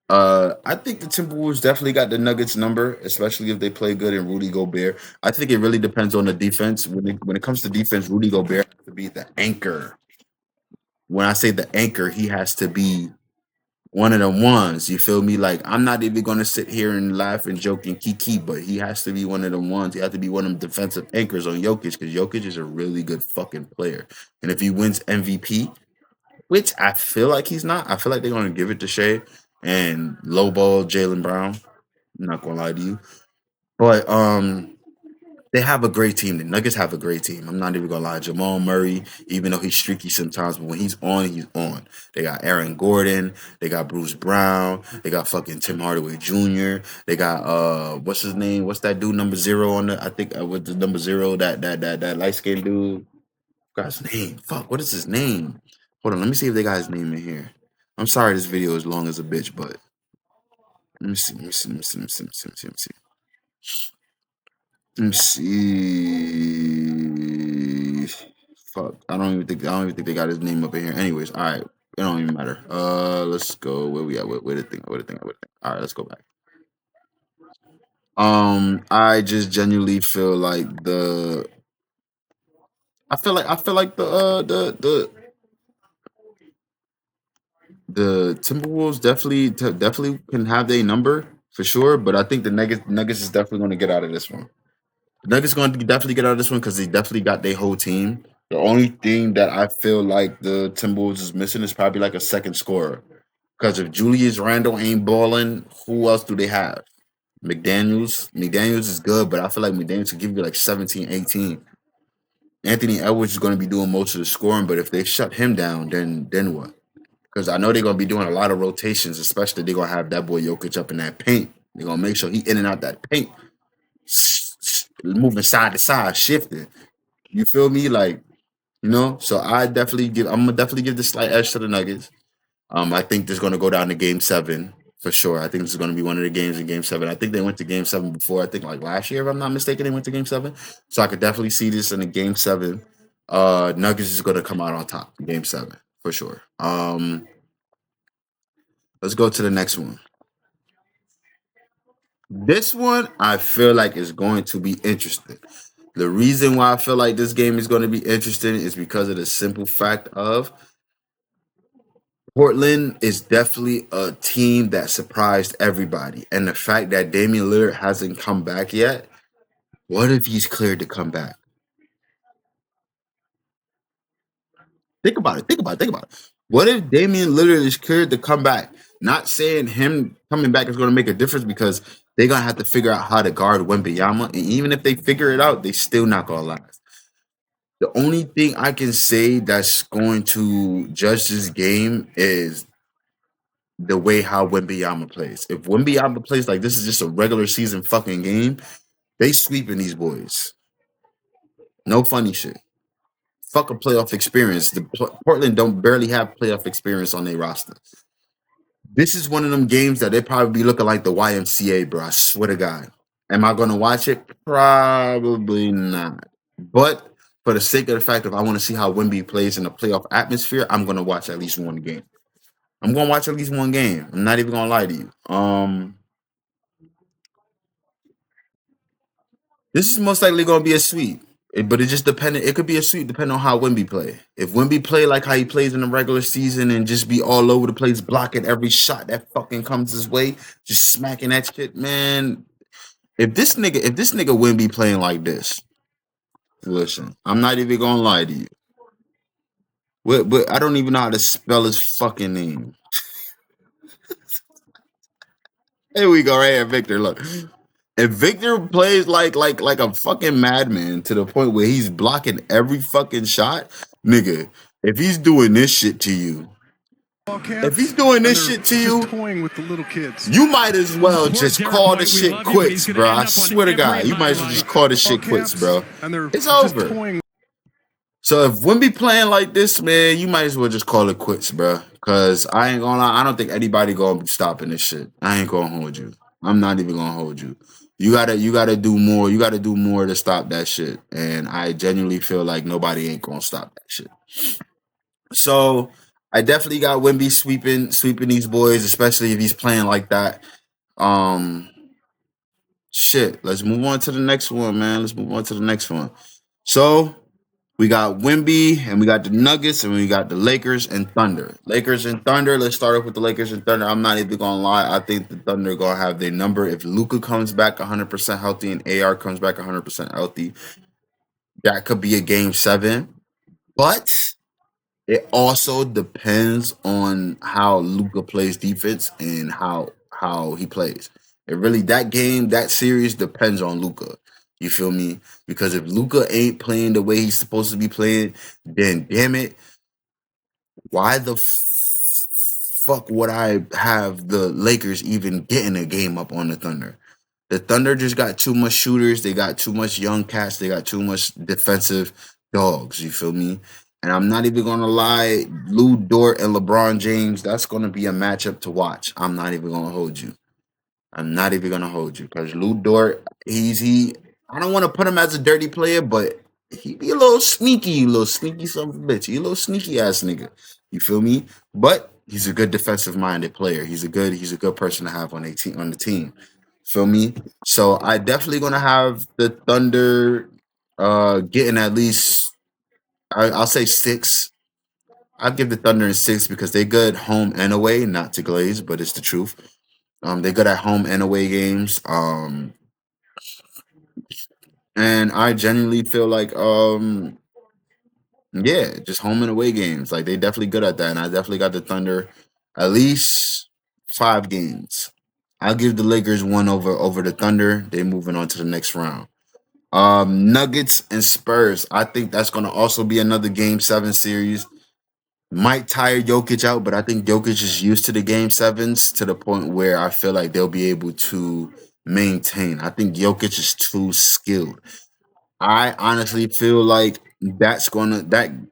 I think the Timberwolves definitely got the Nuggets number, especially if they play good and Rudy Gobert. I think it really depends on the defense. When it comes to defense, Rudy Gobert has to be the anchor. When I say the anchor, he has to be one of the ones. You feel me? Like I'm not even gonna sit here and laugh and joke and kiki, but he has to be one of them ones. He has to be one of them defensive anchors on Jokic because Jokic is a really good fucking player. And if he wins MVP, which I feel like he's not. I feel like they're gonna give it to Shea and lowball Jalen Brown. I'm not gonna lie to you, but they have a great team. The Nuggets have a great team. I'm not even gonna lie. Jamal Murray, even though he's streaky sometimes, but when he's on, he's on. They got Aaron Gordon. They got Bruce Brown. They got fucking Tim Hardaway Jr. They got what's his name? What's that dude number 0 on the? I think with the number 0 that light skinned dude. Got his name. Fuck. What is his name? Hold on. Let me see if they got his name in here. I'm sorry this video is long as a bitch, but let me see. Let me see. Let me see. Let me see. Let me see. Let me see. Let me see. Fuck. I don't even think they got his name up in here. Anyways, all right. It don't even matter. Let's go. Where we at? Where the thing? Where the thing? Where the thing? All right, let's go back. I just genuinely feel like I feel like the Timberwolves definitely can have their number for sure, but I think the Nuggets is definitely going to get out of this one. The Nuggets going to definitely get out of this one because they definitely got their whole team. The only thing that I feel like the Timberwolves is missing is probably like a second scorer. Because if Julius Randle ain't balling, who else do they have? McDaniels. McDaniels is good, but I feel like McDaniels could give you like 17, 18. Anthony Edwards is going to be doing most of the scoring, but if they shut him down, then what? Because I know they're going to be doing a lot of rotations, especially they're going to have that boy Jokic up in that paint. They're going to make sure he in and out that paint, moving side to side, shifting. You feel me? Like, so I'm gonna definitely give the slight edge to the Nuggets. I think this is gonna go down to game seven for sure. I think this is gonna be one of the games in game seven. I think they went to game seven before. I think like last year, if I'm not mistaken, they went to game seven. So I could definitely see this in a game seven. Nuggets is gonna come out on top, game seven, for sure. Let's go to the next one. This one I feel like is going to be interesting. The reason why I feel like this game is going to be interesting is because of the simple fact of Portland is definitely a team that surprised everybody. And the fact that Damian Lillard hasn't come back yet, what if he's cleared to come back? Think about it. Think about it. Think about it. What if Damian Lillard is cleared to come back? Not saying him coming back is going to make a difference because they're going to have to figure out how to guard Wembanyama. And even if they figure it out, they still not going to last. The only thing I can say that's going to judge this game is the way how Wembanyama plays. If Wembanyama plays like this is just a regular season fucking game, they sweeping these boys. No funny shit. Fuck a playoff experience. Portland don't barely have playoff experience on their roster. This is one of them games that they probably be looking like the YMCA, bro. I swear to God. Am I gonna watch it? Probably not. But for the sake of the fact of I want to see how Wemby plays in a playoff atmosphere, I'm gonna watch at least one game. I'm gonna watch at least one game. I'm not even gonna lie to you. This is most likely gonna be a sweep. But it just depended. It could be a sweep depending on how Wemby play. If Wemby play like how he plays in the regular season and just be all over the place, blocking every shot that fucking comes his way, just smacking that shit, man. If this nigga Wemby playing like this, listen, I'm not even gonna lie to you. But I don't even know how to spell his fucking name. Here we go, right here, Victor. Look, if Victor plays like a fucking madman to the point where he's blocking every fucking shot, nigga, if he's doing this shit to you, if he's doing this shit to you, toying with the little kids. you might as well just call the shit quits, bro. I swear to God, you might as well just call the shit quits, bro. It's over. So if Wemby playing like this, man, you might as well just call it quits, bro. Cause I ain't gonna lie, I don't think anybody gonna be stopping this shit. I ain't gonna hold you. I'm not even gonna hold you. You gotta do more. You gotta do more to stop that shit. And I genuinely feel like nobody ain't gonna stop that shit. So I definitely got Wemby sweeping these boys, especially if he's playing like that. Um, shit. Let's move on to the next one, man. Let's move on to the next one. So we got Wemby and we got the Nuggets and we got the Lakers and Thunder. Lakers and Thunder. Let's start off with the Lakers and Thunder. I'm not even gonna lie. I think the Thunder are gonna have their number if Luka comes back 100% healthy and AR comes back 100% healthy. That could be a game seven, but it also depends on how Luka plays defense and how he plays. It really that series depends on Luka. You feel me? Because if Luka ain't playing the way he's supposed to be playing, then damn it, why the fuck would I have the Lakers even getting a game up on the Thunder? The Thunder just got too much shooters. They got too much young cats. They got too much defensive dogs. You feel me? And I'm not even gonna lie, Lou Dort and LeBron James, that's gonna be a matchup to watch. I'm not even gonna hold you. I'm not even gonna hold you because Lou Dort, he. I don't want to put him as a dirty player, but he be a little sneaky son of a bitch. He a little sneaky ass nigga. You feel me? But he's a good defensive minded player. He's a good person to have on the team. Feel me? So I definitely gonna have the Thunder getting at least I'll say six. I'll give the Thunder in six because they good home and away. Not to glaze, but it's the truth. They good at home and away games. And I genuinely feel like yeah, just home and away games. Like they definitely good at that, and I definitely got the Thunder at least 5 games. I'll give the Lakers one over the Thunder. They moving on to the next round. Nuggets and Spurs. I think that's gonna also be another game 7 series. Might tire Jokic out, but I think Jokic is used to the game 7s to the point where I feel like they'll be able to maintain. I think Jokic is too skilled. I honestly feel like that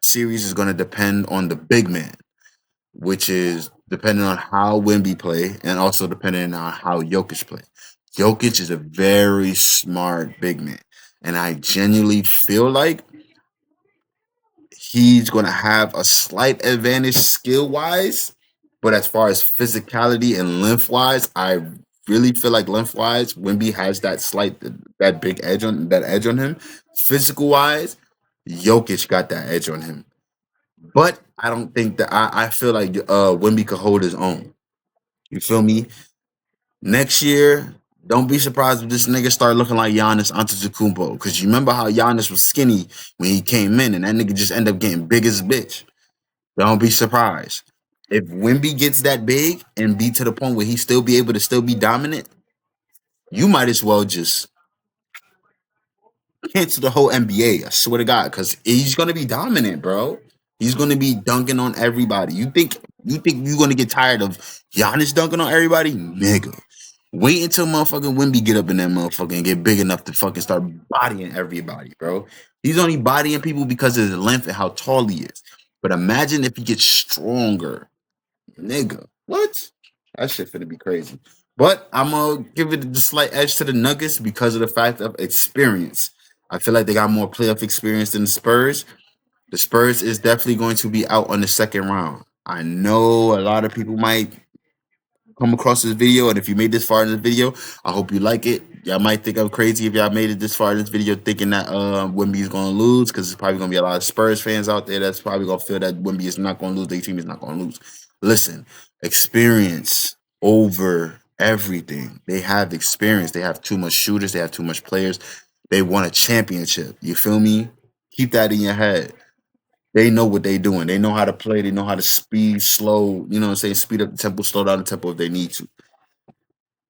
series is gonna depend on the big man, which is depending on how Wemby play and also depending on how Jokic play. Jokic is a very smart big man, and I genuinely feel like he's gonna have a slight advantage skill wise, but as far as physicality and length wise, I really feel like length wise, Wimby has that big edge on him. Physical wise, Jokic got that edge on him, but I don't think that I feel like Wimby could hold his own. You feel me? Next year, don't be surprised if this nigga start looking like Giannis Antetokounmpo. Because you remember how Giannis was skinny when he came in, and that nigga just end up getting big as a bitch. Don't be surprised. If Wimby gets that big and be to the point where he still be able to still be dominant, you might as well just cancel the whole NBA. I swear to God, because he's gonna be dominant, bro. He's gonna be dunking on everybody. You think you're gonna get tired of Giannis dunking on everybody, nigga? Wait until motherfucking Wimby get up in that motherfucker and get big enough to fucking start bodying everybody, bro. He's only bodying people because of his length and how tall he is. But imagine if he gets stronger, nigga. What? That shit finna be crazy. But I'm gonna give it the slight edge to the Nuggets because of the fact of experience. I feel like they got more playoff experience than the Spurs. The Spurs is definitely going to be out on the second round. I know a lot of people might come across this video, and if you made this far in this video, I hope you like it. Y'all might think I'm crazy if y'all made it this far in this video thinking that Wemby is going to lose, because there's probably going to be a lot of Spurs fans out there that's probably going to feel that Wemby is not going to lose, their team is not going to lose. Listen, experience over everything. They have experience. They have too much shooters. They have too much players. They won a championship. You feel me? Keep that in your head. They know what they're doing. They know how to play. They know how to speed, slow, you know what I'm saying? Speed up the tempo, slow down the tempo if they need to.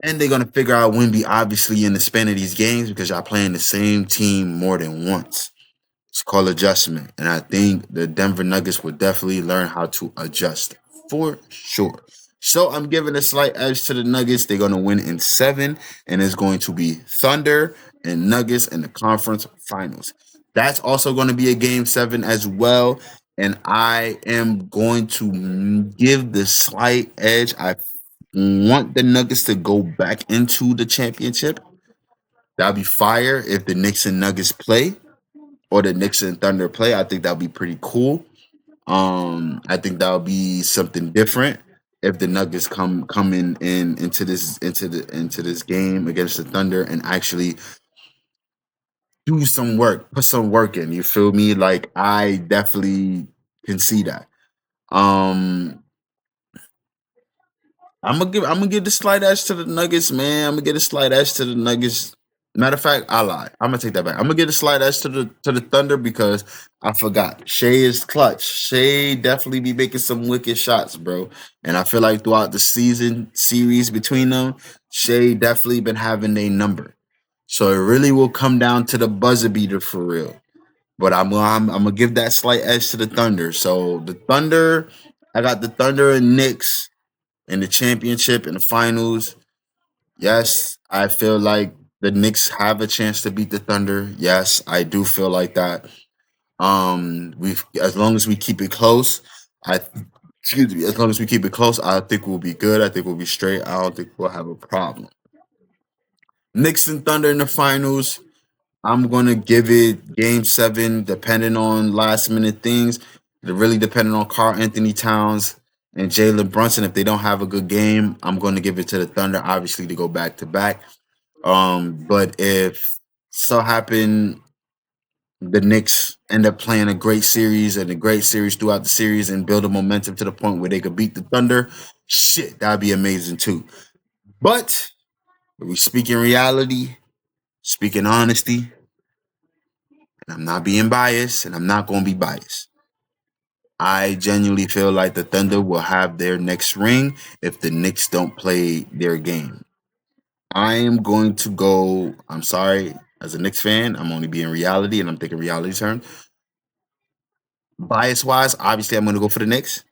And they're gonna figure out Wimby obviously in the span of these games because y'all playing the same team more than once. It's called adjustment. And I think the Denver Nuggets will definitely learn how to adjust for sure. So I'm giving a slight edge to the Nuggets. They're gonna win in 7, and it's going to be Thunder and Nuggets in the conference finals. That's also going to be a game 7 as well. And I am going to give the slight edge. I want the Nuggets to go back into the championship. That'll be fire if the Knicks and Nuggets play or the Knicks and Thunder play. I think that'll be pretty cool. I think that'll be something different if the Nuggets come in into this game against the Thunder and actually do some work, put some work in. You feel me? Like I definitely can see that. Um, I'm gonna give the slight edge to the Nuggets, man. I'm gonna get a slight edge to the Nuggets. Matter of fact, I lied. I'm gonna take that back. I'm gonna get a slight edge to the Thunder because I forgot. Shea is clutch. Shea definitely be making some wicked shots, bro. And I feel like throughout the season series between them, Shea definitely been having a number. So it really will come down to the buzzer beater for real. But I'm gonna give that slight edge to the Thunder. So the Thunder, I got the Thunder and Knicks in the championship and the finals. Yes, I feel like the Knicks have a chance to beat the Thunder. Yes, I do feel like that. We as long as we keep it close, I excuse me, as long as we keep it close, I think we'll be good. I think we'll be straight. I don't think we'll have a problem. Knicks and Thunder in the finals. I'm gonna give it game 7, depending on last minute things. It really depending on Carl Anthony Towns and Jalen Brunson. If they don't have a good game, I'm gonna give it to the Thunder, obviously, to go back to back. But if so happen the Knicks end up playing a great series and a great series throughout the series and build a momentum to the point where they could beat the Thunder, shit, that'd be amazing too. But we speak in reality, speak in honesty, and I'm not being biased, and I'm not going to be biased. I genuinely feel like the Thunder will have their next ring if the Knicks don't play their game. I am going to go. I'm sorry, as a Knicks fan, I'm only being reality, and I'm thinking reality terms. Bias wise, obviously, I'm going to go for the Knicks,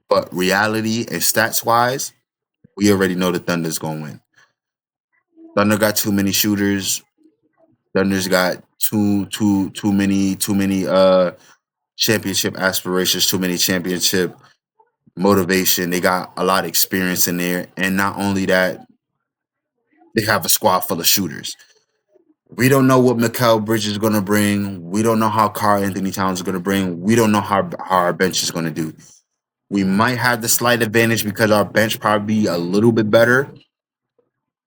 but reality and stats wise, we already know the Thunder's going to win. Thunder got too many shooters. Thunder's got too many championship aspirations, too many championship motivation. They got a lot of experience in there, and not only that, they have a squad full of shooters. We don't know what Mikal Bridges is going to bring. We don't know how Karl Anthony Towns is going to bring. We don't know how our bench is going to do. We might have the slight advantage because our bench probably a little bit better,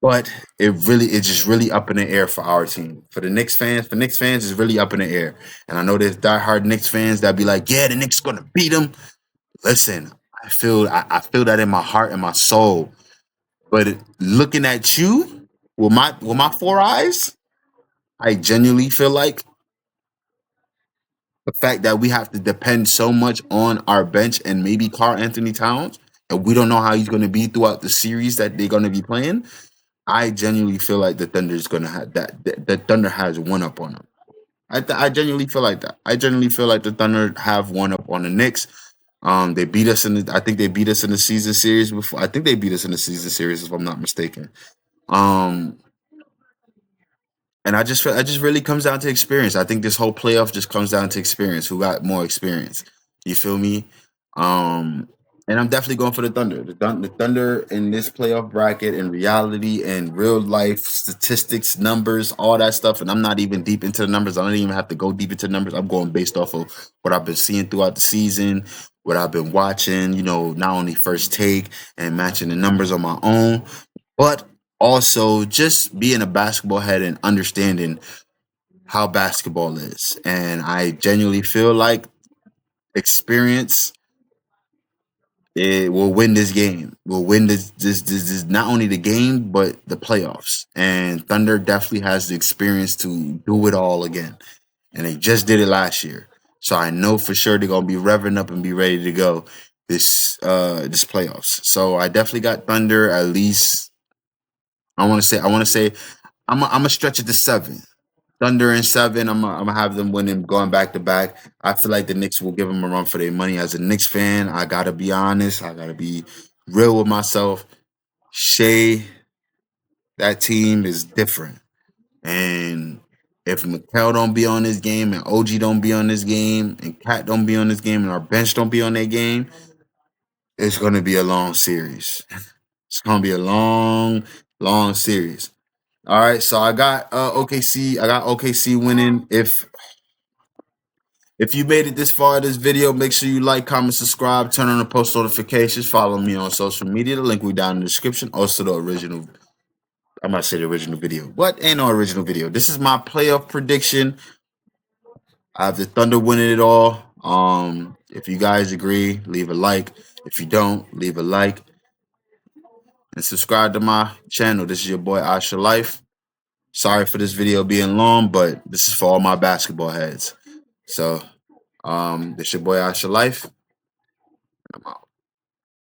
but it's just really up in the air for our team. For Knicks fans, it's really up in the air. And I know there's diehard Knicks fans that be like, yeah, the Knicks gonna beat them. Listen, I feel that in my heart and my soul. But looking at you with my four eyes, I genuinely feel like the fact that we have to depend so much on our bench and maybe Karl Anthony Towns, and we don't know how he's going to be throughout the series that they're going to be playing. I genuinely feel like the Thunder is going to have that. The Thunder has one up on them. I genuinely feel like that. I genuinely feel like the Thunder have one up on the Knicks. They beat us I think they beat us in the season series before. I think they beat us in the season series if I'm not mistaken. Um, and I just feel it just really comes down to experience. I think this whole playoff just comes down to experience. Who got more experience? You feel me? Um, and I'm definitely going for the Thunder. The Thunder in this playoff bracket, in reality and real life statistics, numbers, all that stuff. And I'm not even deep into the numbers. I don't even have to go deep into the numbers. I'm going based off of what I've been seeing throughout the season, what I've been watching. Not only first take and matching the numbers on my own, but also just being a basketball head and understanding how basketball is. And I genuinely feel like experience it will win this game. Will win this not only the game but the playoffs. And Thunder definitely has the experience to do it all again. And they just did it last year. So I know for sure they're gonna be revving up and be ready to go this playoffs. So I definitely got Thunder at least. I want to say I'm gonna stretch it to 7. Thunder in 7. I'm gonna have them winning, going back to back. I feel like the Knicks will give them a run for their money. As a Knicks fan, I gotta be honest. I gotta be real with myself. Shea, that team is different, and if Mikal don't be on this game, and OG don't be on this game, and Cat don't be on this game, and our bench don't be on their game, it's gonna be a long series. It's gonna be a long, long series. All right, so I got OKC. I got OKC winning. If you made it this far in this video, make sure you like, comment, subscribe, turn on the post notifications, follow me on social media. The link will be down in the description. Also, the original. I'm not say the original video. What ain't no original video? This is my playoff prediction. I have the Thunder winning it all. If you guys agree, leave a like. If you don't, leave a like and subscribe to my channel. This is your boy Asha Life. Sorry for this video being long, but this is for all my basketball heads. So, this your boy Asha Life. I'm out.